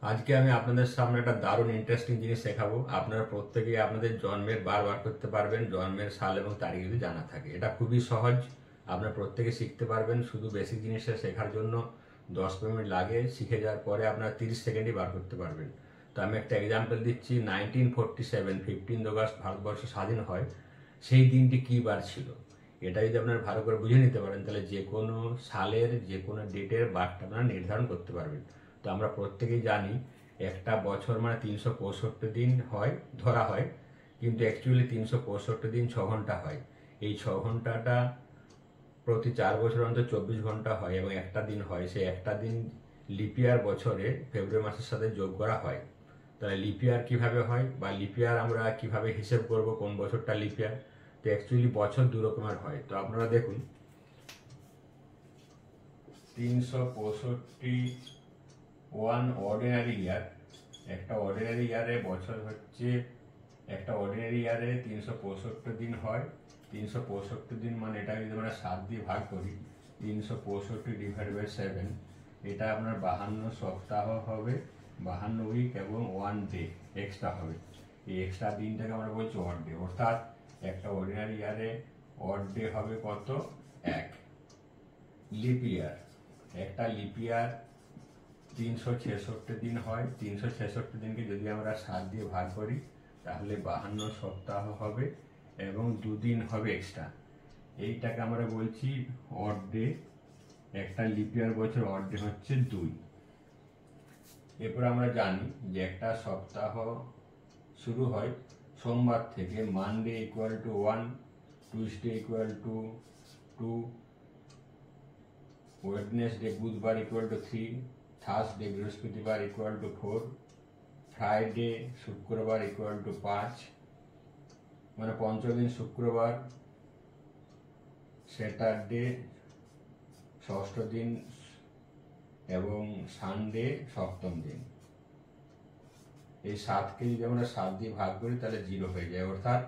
আজকে আমি আপনাদের সামনে একটা দারুণ ইন্টারেস্টিং জিনিস শেখাবো। আপনারা প্রত্যেকেই আপনাদের জন্মের বার করতে পারবেন, জন্মের সাল এবং তারিখ যদি জানা থাকে। এটা খুবই সহজ, আপনারা প্রত্যেকে শিখতে পারবেন। শুধু বেসিক জিনিসটা শেখার জন্য 10 মিনিট লাগে, শিখে যাওয়ার পরে আপনারা 30 সেকেন্ডই বার করতে পারবেন। তো আমি একটা এক্সাম্পল দিচ্ছি। 1947 15 আগস্ট ভারতবর্ষ স্বাধীন হয়। সেই দিনটি কী বার ছিল, এটা যদি আপনারা ভালো করে বুঝে নিতে পারেন, তাহলে যে কোনো সালের যে কোনো ডেটের বারটা আপনারা নির্ধারণ করতে পারবেন। তো আমরা প্রত্যেকেই জানি একটা বছর মানে 365 দিন হয় ধরা হয়, কিন্তু অ্যাকচুয়ালি 365 দিন 6 ঘন্টা হয়। এই 6 ঘন্টাটা প্রতি 4 বছর অন্তর 24 ঘন্টা হয় এবং একটা দিন হয়। সেই একটা দিন লিপিয়ার বছরে ফেব্রুয়ারি মাসের সাথে যোগ করা হয়। তাহলে লিপিয়ার কিভাবে হয় বা লিপিয়ার আমরা কিভাবে হিসেব করব কোন বছরটা লিপিয়ার? তো অ্যাকচুয়ালি বছর দু রকমের হয়। তো আপনারা দেখুন, 365 ওয়ান অর্ডিনারি ইয়ার। একটা অর্ডিনারি ইয়ারে বছর হচ্ছে, একটা অর্ডিনারি ইয়ারে 365 দিন হয়। 365 দিন মানে এটা যদি আমরা 7 দিয়ে ভাগ করি, 365 / 7, এটা আপনার 52 সপ্তাহ হবে, 52 উইক এবং 1 ডে এক্সট্রা হবে। এই এক্সট্রা দিনটাকে আমরা বলছি অড ডে। অর্থাৎ একটা অর্ডিনারি ইয়ারে অড ডে হবে কত? 1। লিপ ইয়ার, একটা লিপ ইয়ার 366 দিন হয়। 366 দিনকে যদি আমরা 7 দিয়ে ভাগ করি তাহলে 52 সপ্তাহ হবে এবং 2 দিন হবে এক্সট্রা। এইটাকে আমরা বলছি অড ডে। একটা লিপ ইয়ার বছর অড ডে হচ্ছে 2। এরপর আমরা জানি যে একটা সপ্তাহ শুরু হয় সোমবার থেকে। Monday equal to 1, Tuesday equal to 2, Wednesday বুধবার ইকুয়াল টু 3, থার্সডে বৃহস্পতিবার ইকুয়াল টু 4, ফ্রাইডে শুক্রবার ইকুয়াল টু 5, মানে পঞ্চম দিন শুক্রবার, স্যাটারডে ষষ্ঠ দিন এবং সানডে সপ্তম দিন। এই 7কে যদি আমরা 7 দিয়ে ভাগ করি তাহলে 0 হয়ে যায়। অর্থাৎ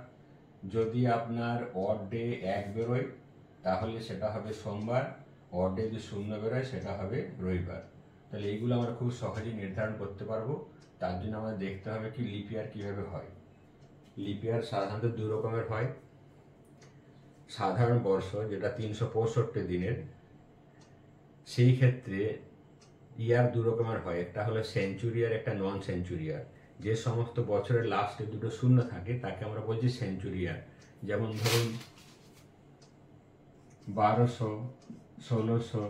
যদি আপনার অড ডে 1 বেরোয় তাহলে সেটা হবে সোমবার, অড ডে যদি 0 বেরোয় সেটা হবে রবিবার। তাহলে এইগুলো আমরা খুব সহজেই নির্ধারণ করতে পারবো। তার জন্য আমাদের দেখতে হবে কি লিপ ইয়ার কীভাবে হয়। লিপ ইয়ার সাধারণত 2 রকমের হয়। সাধারণ বর্ষ যেটা 365 দিনের, সেই ক্ষেত্রে ইয়ার 2 রকমের হয়। একটা হলো সেঞ্চুরি আর একটা নন সেঞ্চুরি ইয়ার। যে সমস্ত বছরের লাস্টে দুটো শূন্য থাকে তাকে আমরা বলছি সেঞ্চুরি ইয়ার। যেমন ধরুন 1200, 1600,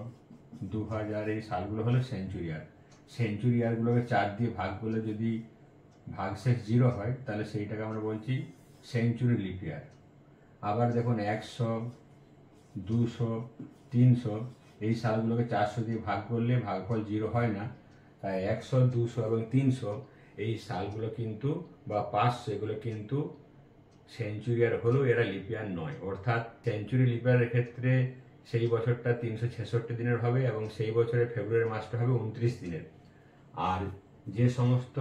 2000 এই সালগুলো হলো সেঞ্চুরি ইয়ার। সেঞ্চুরি ইয়ারগুলোকে 4 দিয়ে ভাগ করলে যদি ভাগশেষ 0 হয় তাহলে সেইটাকে আমরা বলছি সেঞ্চুরি লিপ ইয়ার। আবার দেখুন 100, 200, 300 এই সালগুলোকে 400 দিয়ে ভাগ করলে ভাগফল 0 হয় না। তাই 100, 200 এবং 300 এই সালগুলো কিন্তু বা 500 এগুলো কিন্তু সেঞ্চুরিয়ার হলেও এরা লিপিয়ার নয়। অর্থাৎ সেঞ্চুরি লিপিয়ারের ক্ষেত্রে সেই বছরটা 366 দিনের হবে এবং সেই বছরের ফেব্রুয়ারি মাসটা হবে 29 দিনের। আর যে সমস্ত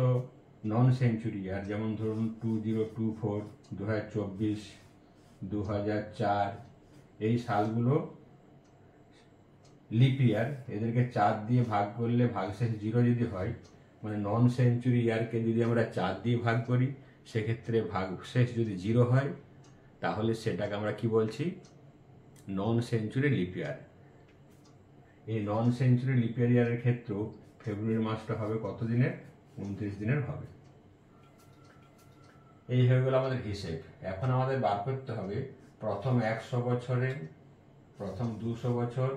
নন সেঞ্চুরি ইয়ার, যেমন ধরুন 2024, 2024, 2004 এই সালগুলো লিপ ইয়ার। এদেরকে 4 দিয়ে ভাগ করলে ভাগশেষ 0 যদি হয়, মানে নন সেঞ্চুরি ইয়ারকে যদি আমরা 4 দিয়ে ভাগ করি সেক্ষেত্রে ভাগশেষ যদি 0 হয় তাহলে সেটাকে আমরা কি বলছি? নন সেঞ্চুরি লিপ ইয়ার। এই নন সেঞ্চুরি লিপ ইয়ারের ক্ষেত্রেও ফেব্রুয়ারি মাসটা হবে কত দিনের? 29 দিনের হবে। এই হয়ে গেল আমাদের হিসেব। এখন আমাদের বার করতে হবে প্রথম 100 বছরে, প্রথম 200 বছর,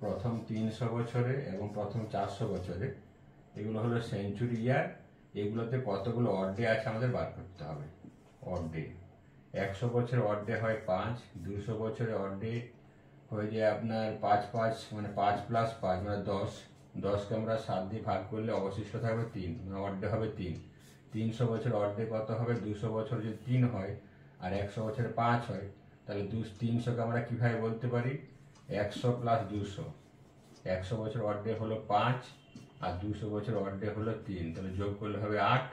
প্রথম 300 বছরে এবং প্রথম 400 বছরে। এগুলো হলো সেঞ্চুরি ইয়ার। এগুলোতে কতগুলো অড ডে আছে আমাদের বার করতে হবে। অড ডে 100 বছরে অড ডে হয় 5, 200 বছরে অড ডে হয়ে যায় আপনার 5 মানে 5 + 5 মানে 10। 10কে আমরা 7 দিয়ে ভাগ করলে অবশিষ্ট থাকবে 3, মানে অড ডে হবে 3। 300 বছর অড ডে কত হবে? 200 বছর যদি 3 হয় আর 100 বছরে 5 হয় তাহলে 300কে আমরা কিভাবে বলতে পারি? 100 + 200। 100 বছর অড ডে হলো 5 আর 200 বছর অড ডে হলো 3, তাহলে যোগ করলে হবে 8।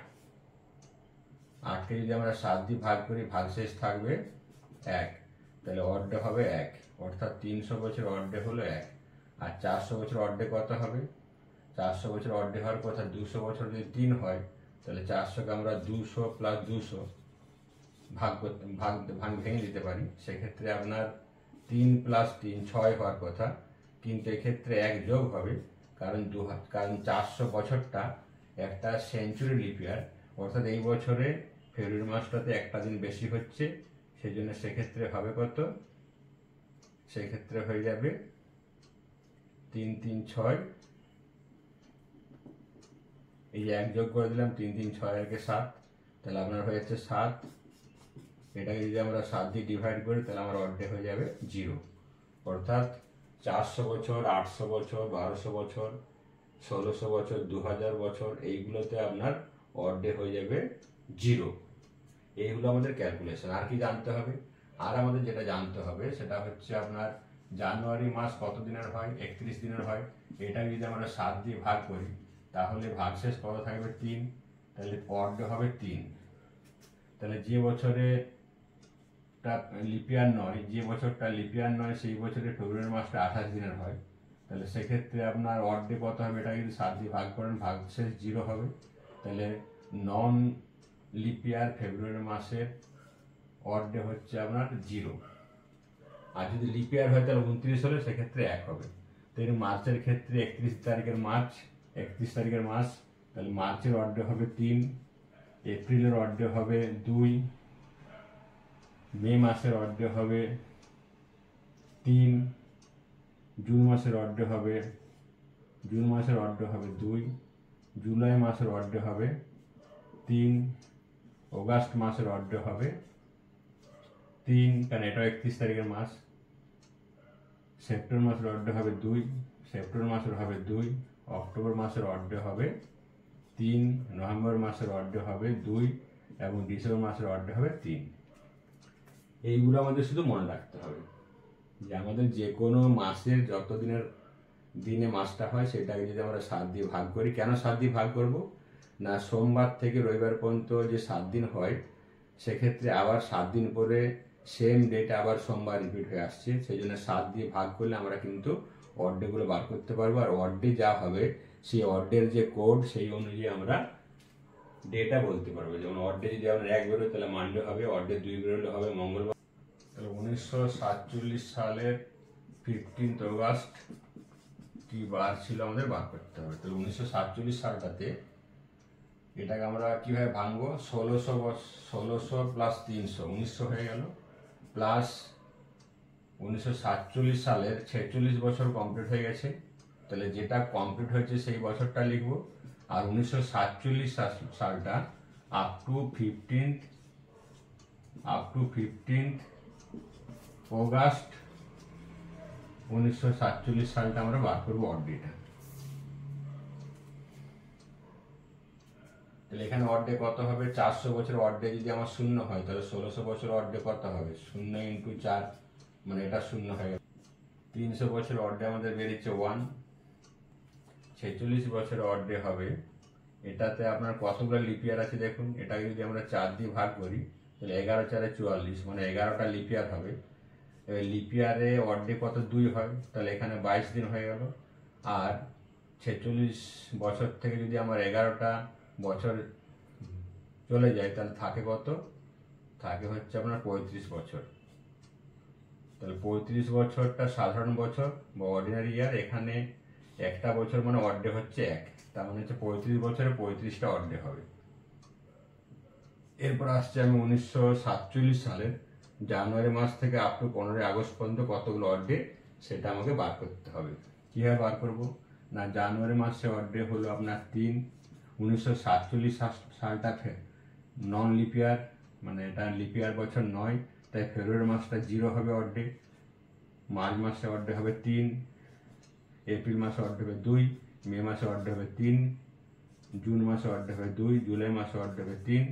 8কে যদি আমরা 7 দিয়ে ভাগ করি ভাগশেষ থাকবে 1, তাহলে অড ডে হবে 1। অর্থাৎ 300 বছর অড ডে হলো 1। আর 400 বছর অড ডে কত হবে? 400 বছর অর্ডে হওয়ার কথা, 200 বছর যদি 3 হয় তাহলে 400কে আমরা 200 প্লাস 200 ভাগ করতে ভাগ ভেঙে দিতে পারি। সেক্ষেত্রে আপনার 3 প্লাস 3 6 হওয়ার কথা, কিন্তু এক্ষেত্রে 1 যোগ হবে, কারণ 400 বছরটা একটা সেঞ্চুরি লিপ ইয়ার, অর্থাৎ এই বছরে ফেব্রুয়ারি মাসটাতে একটা দিন বেশি হচ্ছে, সেই জন্য সেক্ষেত্রে হবে কত, সেক্ষেত্রে হয়ে যাবে 3 3 6, এই যে 1 যোগ করে দিলাম, 3 3 6 আর 7, তাহলে আপনার হয়ে যাচ্ছে 7। এটাকে যদি আমরা 7 দিয়ে ডিভাইড করি তাহলে আমার অর্ধে হয়ে যাবে 0। অর্থাৎ 400 বছর, 800 বছর, 1200 বছর, 1600 বছর, 2000 বছর, এইগুলোতে আপনার অর্ধে হয়ে যাবে 0। এইগুলো আমাদের ক্যালকুলেশন। আর কি জানতে হবে? আর আমাদের যেটা জানতে হবে সেটা হচ্ছে আপনার জানুয়ারি মাস কত দিনের হয়, 31 দিনের হয়। এটা যদি আমরা 7 দিয়ে ভাগ করি তাহলে ভাগশেষ কত থাকবে, 3, তাহলে অর্ধে হবে 3। তাহলে যে বছরে লিপিয়ার নয়, যে বছরটা লিপিয়ার নয় সেই বছরে ফেব্রুয়ারি মাসটা 28 দিনের হয়, তাহলে সেক্ষেত্রে আপনার অর্ধে কত হবে, এটা যদি 7 দিয়ে ভাগ করেন ভাগশেষ 0 হবে। তাহলে নন লিপিয়ার ফেব্রুয়ারি মাসের অর্ধে হচ্ছে আপনার 0। আর যদি লিপিয়ার হয় তাহলে 29 হলে সেক্ষেত্রে 1 হবে। তো এই মার্চের ক্ষেত্রে 31 তারিখের মাস, তাহলে মার্চের অর্ধে হবে 3, এপ্রিলের অর্ধে হবে 2, মে মাসের অর্ধে হবে 3, জুন মাসের অর্ধে হবে 2, জুলাই মাসের অর্ধে হবে 3, অগাস্ট মাসের অর্ধে হবে 3, কারণ এটাও 31 তারিখের মাস, সেপ্টেম্বর মাসের অর্ধে হবে 2, অক্টোবর মাসের অর্ধে হবে 3, নভেম্বর মাসের অর্ধে হবে 2 এবং ডিসেম্বর মাসের অর্ধে হবে 3। এইগুলো আমাদের শুধু মনে রাখতে হবে যে আমাদের যে কোনো মাসের যত দিনে মাসটা হয় সেটাকে যদি আমরা 7 দিয়ে ভাগ করি। কেন 7 দিয়ে ভাগ করব না, সোমবার থেকে রবিবার পর্যন্ত যে 7 দিন হয় সেক্ষেত্রে আবার 7 দিন পরে সেম ডেটে আবার সোমবার রিপিট হয়ে আসছে, সেই জন্য 7 দিয়ে ভাগ করলে আমরা কিন্তু অর্ধেগুলো বার করতে পারবো। আর অর্ধে যা হবে সেই অর্ধের যে কোড সেই অনুযায়ী আমরা ডেটা বলতে পারবো। যেমন অর্ধে যদি আপনার 1 বেরোয় তাহলে মানডে হবে, অর্ধে 2 বেরোলে হবে মঙ্গলবার। তাহলে 1947 সালের 15 অগাস্ট কি বার ছিল আমাদের বার করতে হবে। তাহলে 1947 সালটাতে এটাকে আমরা কিভাবে ভাঙবো, 1600 প্লাস 300 1900 হয়ে গেল, প্লাস 1947 সালের 46 বছর কমপ্লিট হয়ে গেছে, তাহলে যেটা কমপ্লিট হয়েছে সেই বছরটা লিখবো। আর 1947 সালটা আপ টু 15th অগাস্ট 1947 সালটা আমরা বার করবো অর্ধেটা। তাহলে এখানে অর্ধে কত হবে, 400 বছর অর্ধে যদি আমার 0 হয় তাহলে 1600 বছর অর্ধে কত হবে, 0 ইন্টু 4, মানে এটা 0 হয়ে গেল। 300 বছর অর্ধে আমাদের বেরিয়েছে 1। 46 বছর অর্ধে হবে, এটাতে আপনার কতগুলো লিপিয়ার আছে দেখুন, এটাকে যদি আমরা 4 দিয়ে ভাগ করি তাহলে 11 4 44, মানে 11টা লিপিয়ার হবে। এবার লিপিয়ারে অর্ধে কত 2 হয়, তাহলে এখানে 22 দিন হয়ে গেল। আর 46 বছর থেকে যদি আমার 11টা বছর চলে যায় তাহলে থাকে কত, থাকে হচ্ছে আপনার 35 বছর। তাহলে 35 বছরটা সাধারণ বছর বা অর্ডিনারি ইয়ার, এখানে একটা বছর মানে অর্ধে হচ্ছে 1, তার মানে হচ্ছে 35 বছরে 35টা অর্ধে হবে। এরপর আসছে আমি 1947 সালের জানুয়ারি মাস থেকে আপ টু 15 আগস্ট পর্যন্ত কতগুলো অর্ধে সেটা আমাকে বার করতে হবে। কীভাবে বার করব না, জানুয়ারি মাসে অর্ধে হলো আপনার 3। 1947 সালটা নন লিপিয়ার, মানে এটা লিপিয়ার বছর নয়, তাই ফেব্রুয়ারি মাসটা 0 হবে অর্ধে। মার্চ মাসে অর্ধে হবে 3, এপ্রিল মাসে অর্ধে হবে 2, মে মাসে অর্ধে হবে 3, জুন মাসে অর্ধে হবে 2, জুলাই মাসে অর্ধে হবে 3,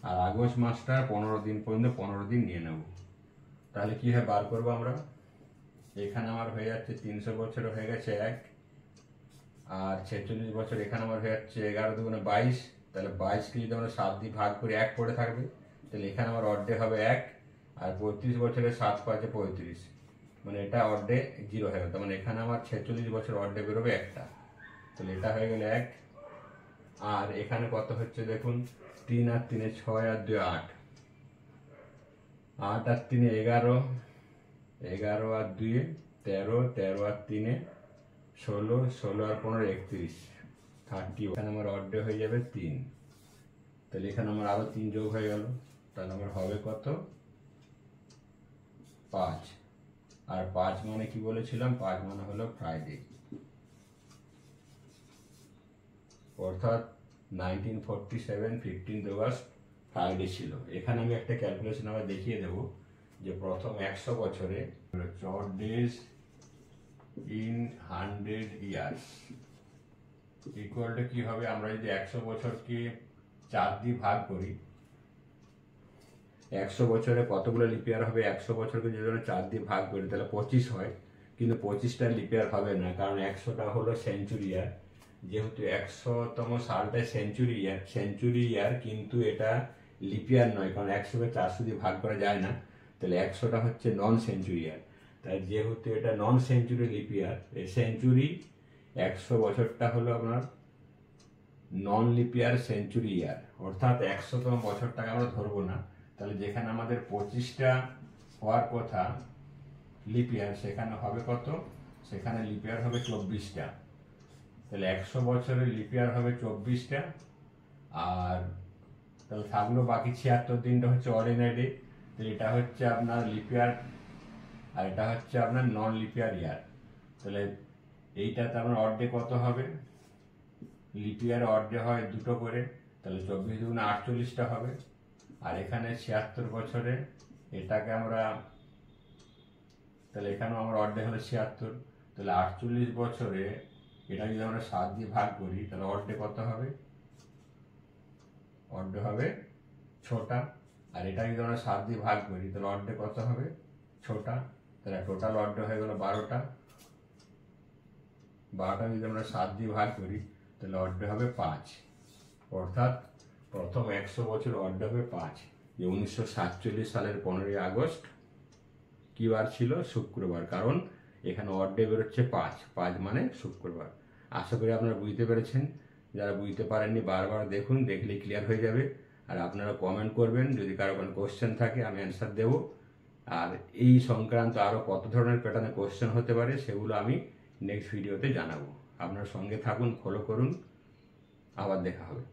আর আগস্ট মাসটা 15 দিন পর্যন্ত 15 দিন নিয়ে নেব। তাহলে কীভাবে বার করবো আমরা, এখানে আমার হয়ে যাচ্ছে 300 বছর হয়ে গেছে 1, আর 46 বছর এখানে আমার হয়ে যাচ্ছে 11 দুগুণে 22, তাহলে 22কে যদি আমরা 7 দিয়ে ভাগ করি 1 পড়ে থাকবে, তাহলে এখানে আমার অর্ধে হবে 1, আর 35 বছরে 7 5 35, মানে এটা অর্ধে 0 হয়ে গেল, মানে এখানে আমার 46 বছর অর্ধে বেরোবে একটা। তাহলে এটা হয়ে গেল 1। আর এখানে কত হচ্ছে দেখুন, 3 আর 3 6 আর 2 8, 8 আর 3 11, 11 আর 2 13, 13 আর 3 16, 16 আর 15 31, 30। এখানে আমার অর্ধেক হয়ে যাবে 3। তাহলে এখানে আমার আরো 3 যোগ হয়ে গেল, তাহলে আমার হবে কত, 5। আর 5 মানে কি বলেছিলাম, 5 মানে হলো ফ্রাইডে, অর্থাৎ 1947 15 অগস্ট ফ্রাইডে ছিল। এখানে আমি একটা ক্যালকুলেশন আবার দেখিয়ে দেব যে প্রথম 100 বছরে 4 days in 100 years equal to কি হবে, আমরা যদি 100 বছরকে 4 দিয়ে ভাগ করি, 100 বছরে কতগুলো লিপিয়ার হবে, 100 বছরকে যদি আমরা 4 দিয়ে ভাগ করি তাহলে 25 হয়, কিন্তু 25টা লিপিয়ার হবে না, কারণ 100টা হলো সেঞ্চুরি ইয়ার। যেহেতু 100তম সালটা সেঞ্চুরি ইয়ার, কিন্তু এটা লিপিয়ার নয়, কারণ 100কে 400 দিয়ে ভাগ করা যায় না, তাহলে 100টা হচ্ছে নন সেঞ্চুরি ইয়ার। তাই যেহেতু এটা নন সেঞ্চুরি লিপিয়ার, এই সেঞ্চুরি 100 বছরটা হলো আপনার নন লিপিয়ার সেঞ্চুরি ইয়ার, অর্থাৎ 100তম বছরটাকে আমরা ধরবো না। তাহলে যেখানে আমাদের 25টা হওয়ার কথা লিপিয়ার, সেখানে হবে কত, সেখানে লিপিয়ার হবে 24টা। তাহলে 100 বছরের লিপিয়ার হবে 24টা, আর তাহলে থাকলো বাকি 76 দিনটা হচ্ছে অর্ডিনারি ডে। তাহলে এটা হচ্ছে আপনার লিপিয়ার আর এটা হচ্ছে আপনার নন লিপিয়ার ইয়ার। তাহলে এইটাতে আপনার অর্ধেক কত হবে, লিপিয়ার অর্ধেক হয় 2টো করে, তাহলে 24 দুগুণে 48টা হবে। আর এখানে 76 বছরে এটাকে আমরা, তাহলে এখানেও আমরা অর্ধেক হলো 76, তাহলে 48 বছরে এটা যদি আমরা 7 দিয়ে ভাগ করি তাহলে অর্ধেক কত হবে, অর্ধেক হবে 6টা। আর এটা যদি আমরা 7 দিয়ে ভাগ করি তাহলে অর্ধেক কত হবে, 6টা। তাহলে টোটাল অর্ধেক হয়ে গেল 12টা। 12টা যদি আমরা 7 দিয়ে ভাগ করি তাহলে অর্ধেক হবে 5, অর্থাৎ প্রথম 100 বছর অর্ধেক হবে 5। যে 1947 সালের 15ই আগস্ট কি বার ছিল, শুক্রবার, কারণ এখানে অর্ধেক বেরোচ্ছে 5, 5 মানে শুক্রবার। আশা করি আপনারা বুঝতে পেরেছেন। যারা বুঝতে পারেননি বারবার দেখুন, দেখলে ক্লিয়ার হয়ে যাবে। আর আপনারা কমেন্ট করবেন, যদি কারো কোনো কোশ্চেন থাকে আমি অ্যান্সার দেব। আর এই সংক্রান্ত আরও কত ধরনের প্যাটার্নে কোশ্চেন হতে পারে সেগুলো আমি নেক্সট ভিডিওতে জানাবো। আপনার সঙ্গে থাকুন, ফলো করুন, আবার দেখা হবে।